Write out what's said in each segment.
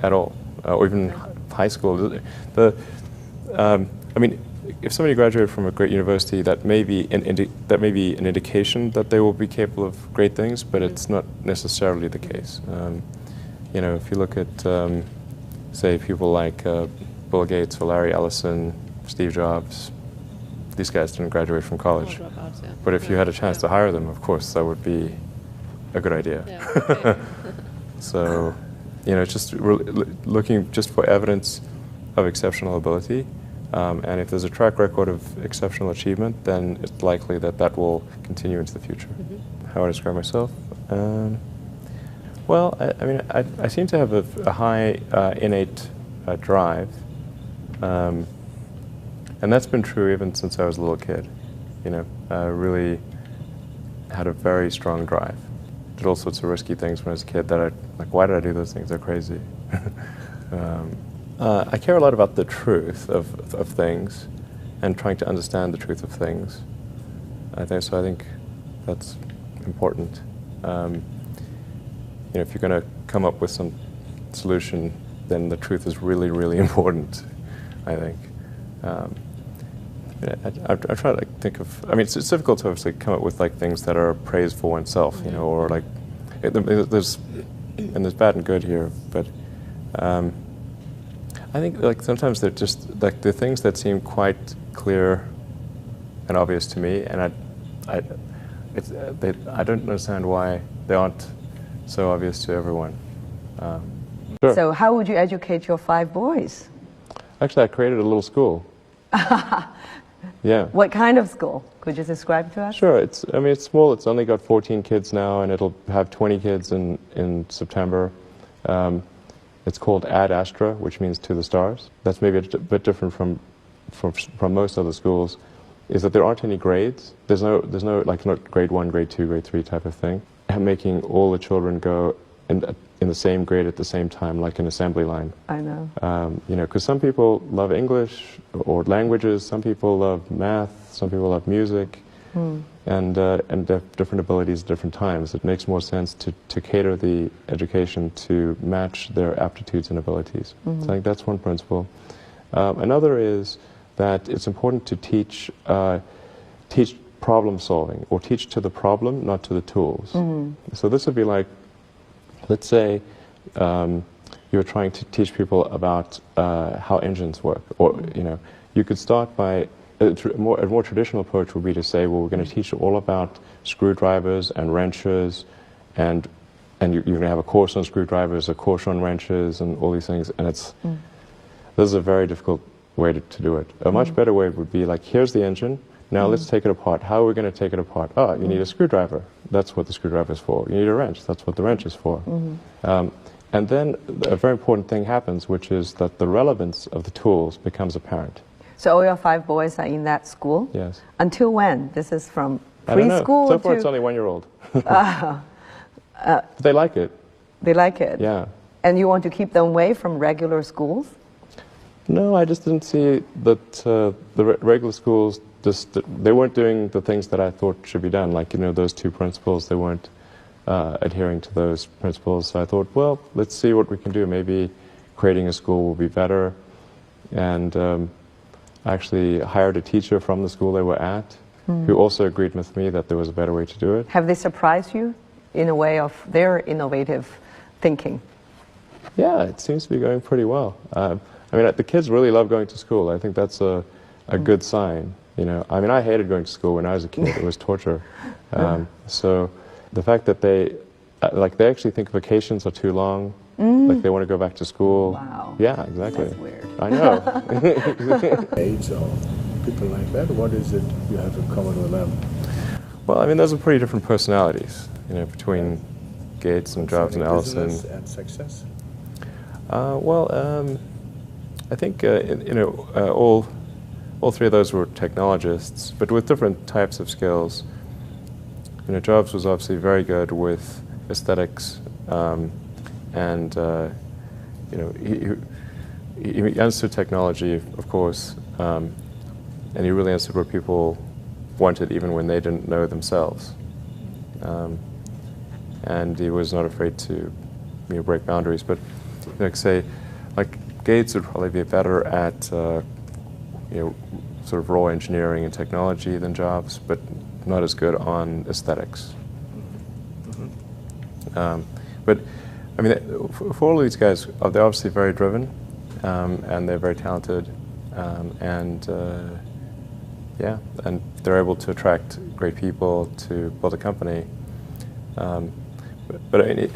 at all, or even high school. I mean, if somebody graduated from a great university, that may be an indication that they will be capable of great things, but it's not necessarily the case. You know, if you look at, say, people like Bill Gates or Larry Ellison, Steve Jobs, these guys didn't graduate from college. Dropouts, yeah. But if you had a chance to hire them, of course, that would be a good idea. Yeah, okay. So, you know, just looking just for evidence of exceptional ability. And if there's a track record of exceptional achievement, then it's likely that that will continue into the future. Mm-hmm. How I describe myself? Well, I mean, I seem to have a high innate drive. And that's been true even since I was a little kid. You know, I really had a very strong drive. Did all sorts of risky things when I was a kid that like, why did I do those things? They're crazy. I care a lot about the truth of things and trying to understand the truth of things. I think that's important. You know, if you're going to come up with some solution, then the truth is really, really important, I think. I try to think of, I mean, it's difficult to obviously come up with like things that are praise for oneself, you know, or like, there's bad and good here, but I think like sometimes they're just like the things that seem quite clear and obvious to me, and I don't understand why they aren't so obvious to everyone. Sure. So how would you educate your 5 boys? Actually, I created a little school. Yeah. What kind of school? Could you describe to us? Sure. I mean, it's small. It's only got 14 kids now, and it'll have 20 kids in September. It's called Ad Astra, which means to the stars. That's maybe a bit different from most other schools, is that there aren't any grades. There's no like not grade 1, grade 2, grade 3 type of thing. Making all the children go in the same grade at the same time, like an assembly line. I know. You know, because some people love English or languages, some people love math, some people love music, and they have different abilities at different times. It makes more sense to cater the education to match their aptitudes and abilities. So I think that's one principle. Another is that it's important to teach problem solving, or teach to the problem, not to the tools. So this would be like, let's say you're trying to teach people about how engines work, or you know, you could start by a more traditional approach would be to say, well, we're going to teach you all about screwdrivers and wrenches, and you're going to have a course on screwdrivers, a course on wrenches, and all these things. And this is a very difficult way to do it. A much better way would be like, here's the engine. Now let's take it apart. How are we going to take it apart? Oh, you need a screwdriver. That's what the screwdriver is for. You need a wrench. That's what the wrench is for. And then a very important thing happens, which is that the relevance of the tools becomes apparent. So all your 5 boys are in that school? Yes. Until when? This is from preschool? I don't know. So far it's only 1-year-old. They like it. They like it? Yeah. And you want to keep them away from regular schools? No, I just didn't see that the regular schools, they weren't doing the things that I thought should be done. Like, you know, those 2 principles, they weren't adhering to those principles. So I thought, well, let's see what we can do. Maybe creating a school will be better. And I actually hired a teacher from the school they were at, who also agreed with me that there was a better way to do it. Have they surprised you in a way of their innovative thinking? Yeah, it seems to be going pretty well. I mean, the kids really love going to school. I think that's a good sign. You know, I mean, I hated going to school when I was a kid. It was torture. So the fact that they actually think vacations are too long, like they want to go back to school. Wow. Yeah, exactly. That's weird. I know. Age or people like that, what is it you have in common with them? Well, I mean, those are pretty different personalities, you know, between Gates and Jobs and Ellison. Business and success? I think, you know, all 3 of those were technologists, but with different types of skills. You know, Jobs was obviously very good with aesthetics, and you know, he understood technology, of course, and he really understood what people wanted, even when they didn't know themselves. And he was not afraid to, you know, break boundaries. But like say, like Gates would probably be better at sort of raw engineering and technology than Jobs, but not as good on aesthetics. But I mean, for all of these guys, they're obviously very driven, and they're very talented, and they're able to attract great people to build a company. But I mean,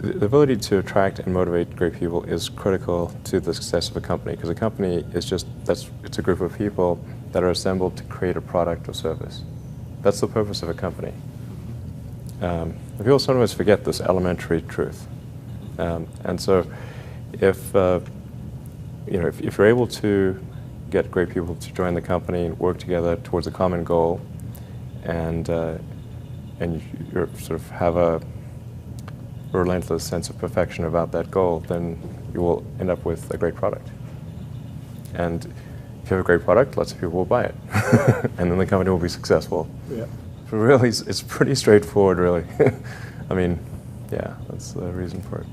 the ability to attract and motivate great people is critical to the success of a company, because a company is it's a group of people that are assembled to create a product or service. That's the purpose of a company. People sometimes forget this elementary truth, and so if you're able to get great people to join the company and work together towards a common goal, and you sort of have a relentless sense of perfection about that goal, then you will end up with a great product. And if you have a great product, lots of people will buy it, and then the company will be successful. Yeah. But really, it's pretty straightforward, really. I mean, yeah, that's the reason for it.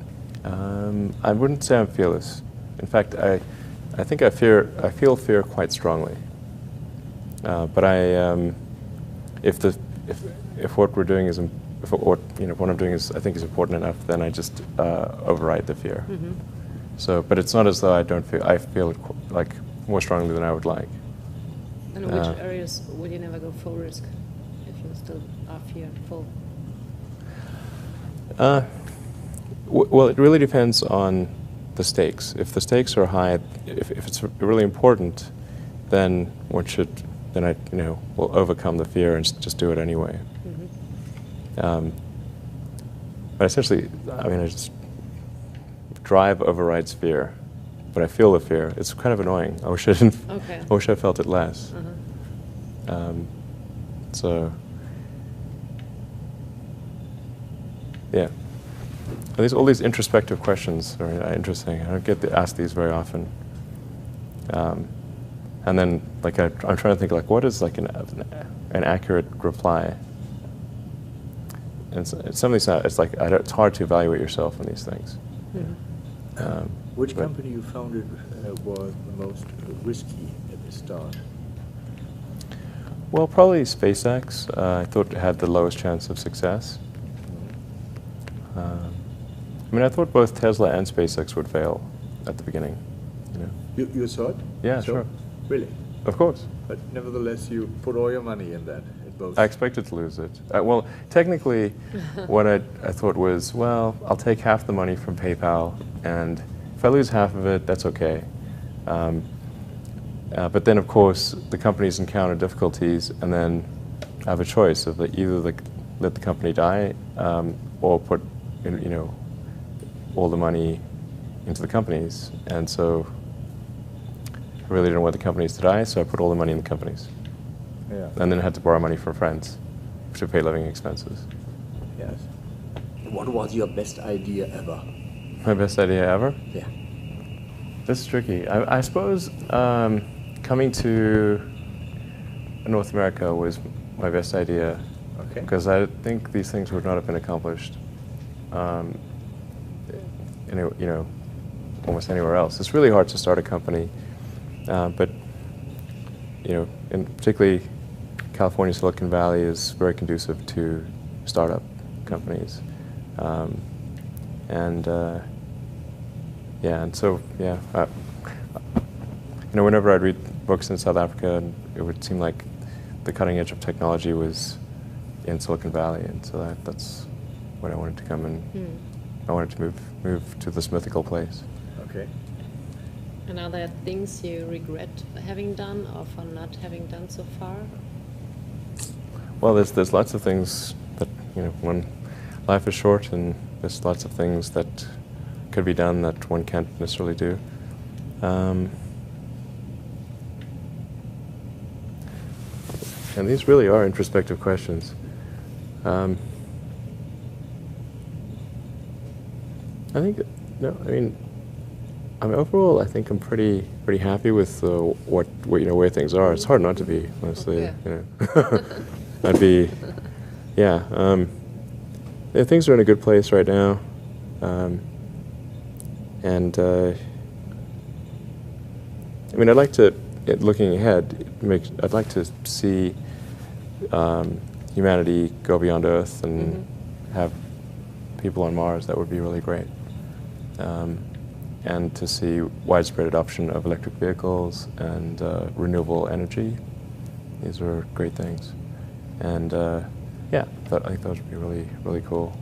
I wouldn't say I'm fearless. In fact, I think I feel fear quite strongly. But if what we're doing is what I'm doing is I think is important enough, then I just override the fear. Mm-hmm. So, but it's not as though I feel it like more strongly than I would like. And in which areas would you never go full risk if you still are fearful? Well, it really depends on the stakes. If the stakes are high, if it's really important, then I will overcome the fear and just do it anyway. Mm-hmm. But essentially, I mean, I just drive overrides fear, but I feel the fear. It's kind of annoying. I wish I didn't. Okay. I wish I felt it less. Uh-huh. So, yeah. All these introspective questions are interesting. I don't get asked these very often. And then, like, I'm trying to think, like, what is like an accurate reply? And some of these, it's hard to evaluate yourself on these things. Mm-hmm. Which company you founded was the most risky at the start? Well, probably SpaceX. I thought it had the lowest chance of success. I mean, I thought both Tesla and SpaceX would fail at the beginning. You thought? Yeah, so? sure. Really? Of course. But nevertheless, you put all your money in that, in both. I expected to lose it. Well, technically, what I thought was, well, I'll take half the money from PayPal, and if I lose half of it, that's okay. But then, of course, the companies encounter difficulties, and then I have a choice of either let the company die or put, all the money into the companies. And so I really didn't want the companies to die, so I put all the money in the companies. Yeah. And then I had to borrow money from friends to pay living expenses. Yes. What was your best idea ever? My best idea ever? Yeah. This is tricky. I suppose coming to North America was my best idea. Okay. Because I think these things would not have been accomplished, almost anywhere else. It's really hard to start a company, but in particularly California, Silicon Valley is very conducive to startup companies, and whenever I'd read books in South Africa, it would seem like the cutting edge of technology was in Silicon Valley, and so that's when I wanted to come and I wanted to move to this mythical place. Okay. And are there things you regret having done or for not having done so far? Well, there's lots of things that, when life is short, and there's lots of things that could be done that one can't necessarily do. And these really are introspective questions. I think, overall, I think I'm pretty happy with where things are. It's hard not to be, honestly. Okay. I'd be, yeah. Things are in a good place right now. And I mean, I'd like to, looking ahead, I'd like to see humanity go beyond Earth and have people on Mars. That would be really great. And to see widespread adoption of electric vehicles and renewable energy. These are great things. And yeah, I think those would be really, really cool.